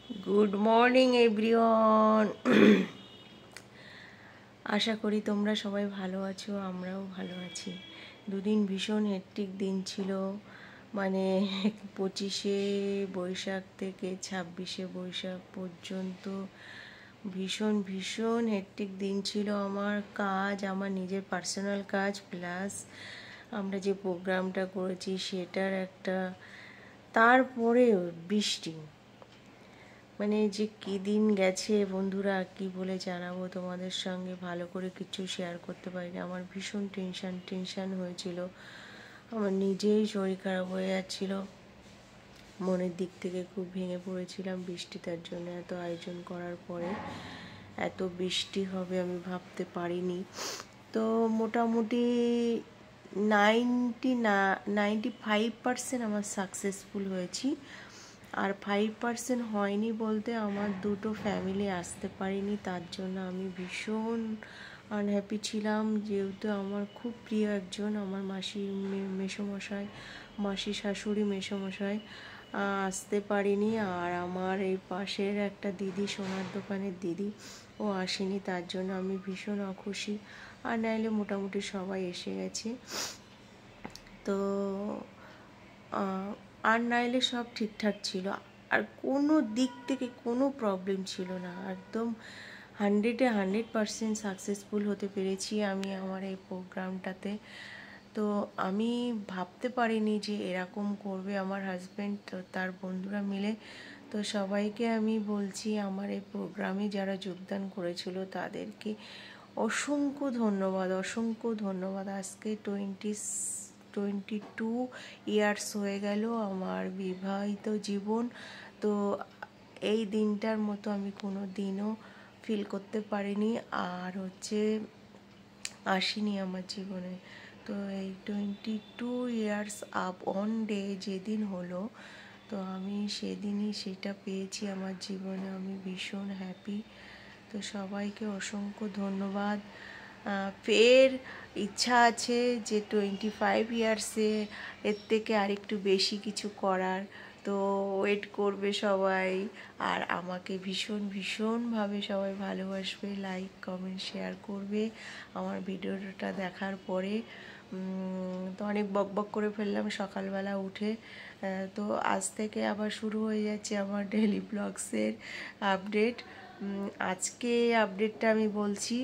Good morning everyone. আশা করি তোমরা সবাই ভালো আছো, আমরাও ভালো আছি। দুদিন ভীষণ হেক্টিক দিন ছিল, মানে 25শে বৈশাখ থেকে 26শে বৈশাখ পর্যন্ত ভীষণ ভীষণ হেক্টিক দিন ছিল। আমার কাজ, আমার নিজের পার্সোনাল কাজ, প্লাস আমরা যে প্রোগ্রামটা করেছি সেটার একটা, তারপরেও বৃষ্টি, মানে যে কী দিন গেছে বন্ধুরা, কি বলে জানাবো তোমাদের সঙ্গে, ভালো করে কিছু শেয়ার করতে পারিনি। আমার ভীষণ টেনশান হয়েছিল, আমার নিজেই শরীর খারাপ হয়ে যাচ্ছিল, মনের দিক থেকে খুব ভেঙে পড়েছিলাম। বৃষ্টিটার জন্য এত আয়োজন করার পরে এত বৃষ্টি হবে আমি ভাবতে পারিনি। তো মোটামুটি 95% আমার সাকসেসফুল হয়েছি। আর 5% হয়নি বলতে, আমার দুটো ফ্যামিলি আসতে পারিনি, তার জন্য আমি ভীষণ আনহ্যাপি ছিলাম। যেহেতু আমার খুব প্রিয় একজন, আমার মেসোমশাই, মাসি শাশুড়ি মেসোমশাই আসতে পারিনি। আর আমার এই পাশের একটা দিদি, সোনার দোকানের দিদি, ও আসেনি, তার জন্য আমি ভীষণ অখুশি। আর নাইলে মোটামুটি সবাই এসে গেছে। তো আর নাইলে সব ঠিকঠাক ছিল, আর কোনো দিক থেকে কোনো প্রবলেম ছিল না, একদম 100% সাকসেসফুল হতে পেরেছি আমি আমার এই প্রোগ্রামটাতে। তো আমি ভাবতে পারিনি যে এরকম করবে আমার হাজব্যান্ড, তার বন্ধুরা মিলে। তো সবাইকে আমি বলছি, আমার এই প্রোগ্রামে যারা যোগদান করেছিল তাদেরকে অসংখ্য ধন্যবাদ, অসংখ্য ধন্যবাদ। আজকে 22 ইয়ার্স হয়ে গেল আমার বিবাহিত জীবন। তো এই দিনটার মতো আমি কোনো দিনও ফিল করতে পারিনি, আর আসেনি আমার জীবনে। তো এই 22 ইয়ার্স আপ অন ডে যেদিন হলো, তো আমি সেদিনই সেটা পেয়েছি আমার জীবনে, আমি ভীষণ হ্যাপি। তো সবাইকে অসংখ্য ধন্যবাদ। ফের ইচ্ছা আছে যে 25 ইয়ার্সে এর থেকে আরেকটু বেশি কিছু করার। তো ওয়েট করবে সবাই, আর আমাকে ভীষণভাবে সবাই ভালোবাসবে, লাইক কমেন্ট শেয়ার করবে আমার ভিডিওটা দেখার পরে। তো অনেক বকবক করে ফেললাম সকালবেলা উঠে। তো আজ থেকে আবার শুরু হয়ে যাচ্ছে আমার ডেইলি ব্লগসের আপডেট। আজকে আপডেটটা আমি বলছি।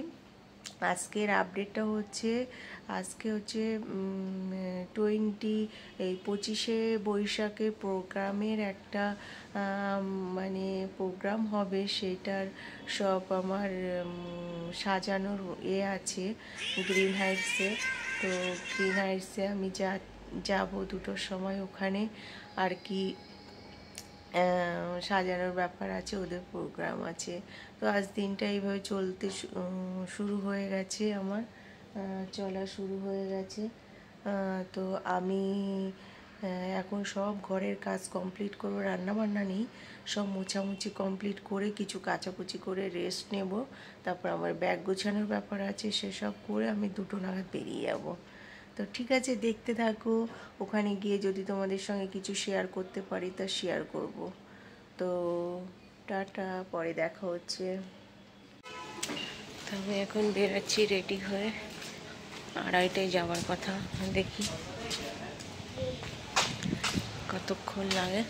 আজকের আপডেটটা হচ্ছে, আজকে হচ্ছে 25শে বৈশাখে প্রোগ্রামের একটা মানে প্রোগ্রাম হবে, সেটার সব আমার সাজানোর আছে গ্রিন হাইটসে। তো গ্রিন হাইটসে আমি যাব 2টোর সময় ওখানে আর কি, সাজানোর ব্যাপার আছে, ওদের প্রোগ্রাম আছে। তো আজ দিনটা এইভাবে চলতে শুরু হয়ে গেছে, আমার চলা শুরু হয়ে গেছে। তো আমি এখন সব ঘরের কাজ কমপ্লিট করবো, রান্নাবান্না নেই, সব মোছামুছি কমপ্লিট করে কিছু কাচাকুচি করে রেস্ট নেব। তারপর আমার ব্যাগ গোছানোর ব্যাপার আছে, সেসব করে আমি 2টো নাগাদ বেরিয়ে যাব। তো ঠিক আছে, দেখতে থাকো। ওখানে গিয়ে যদি তোমাদের সঙ্গে কিছু শেয়ার করতে পারি তা শেয়ার করব। তো টাটা, পরে দেখা হচ্ছে। তবে এখন বেরাচ্ছি রেডি হয়ে, 2:30টায় যাওয়ার কথা, দেখি কতক্ষণ লাগে।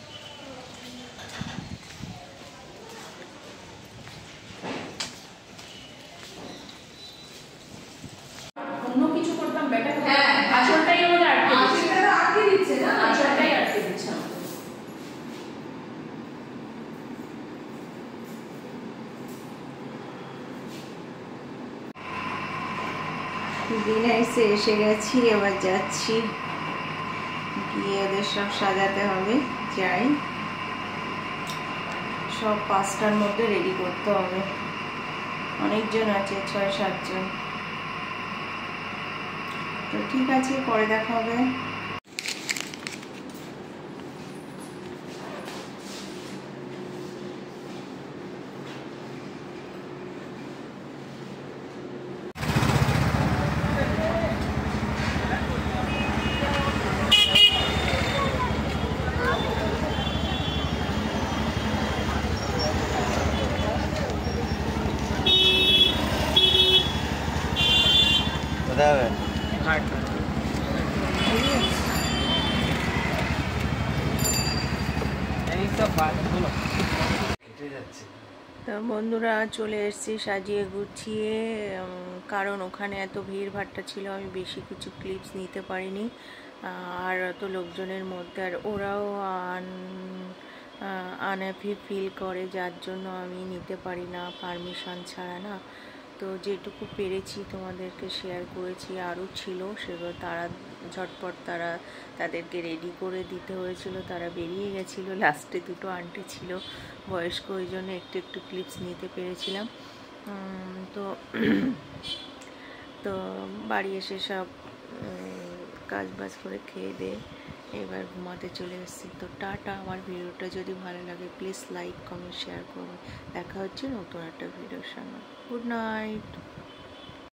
অন্য কিছু করতাম বেটার। হ্যাঁ, আসলটাই আমাদের আটকে দিচ্ছে না, আসলটাই আটকে দিচ্ছে। ডিনাইসে এসে গেছি, এবার যাচ্ছি, গিয়ে ওদের সব সাজাতে হবে। যাই, সব 5টার মধ্যে রেডি করতে হবে, অনেকজন আছে, 6-7 জন। তো ঠিক আছে, পরে দেখা হবে। তো বন্ধুরা চলে এসেছি সাজিয়ে গুছিয়ে, কারণ ওখানে এত ভিড় ভাট্টা ছিল, আমি বেশি কিছু ক্লিপস নিতে পারিনি। আর অত লোকজনের মধ্যে আর ওরাও আনহ্যাপি ফিল করে, যার জন্য আমি নিতে পারি না পারমিশন ছাড়া না। তো যেটুকু পেরেছি তোমাদেরকে শেয়ার করেছি, আরও ছিল সেগুলো তারা ঝটপট তাদেরকে রেডি করে দিতে হয়েছিল, তারা বেরিয়ে গেছিলো। লাস্টে দুটো আন্টি ছিল বয়স্ক, ওই জন্য একটু একটু ক্লিপস নিতে পেরেছিলাম। তো তো বাড়ি এসে সব কাজ বাজ করে খেয়ে দিয়ে এবার ঘুমাতে চলে এসেছি। তো টাটা। আমার ভিডিওটা যদি ভালো লাগে প্লিজ লাইক কমেন্ট শেয়ার করুন। দেখা হচ্ছে নতুন একটা ভিডিওর সঙ্গে। Good night.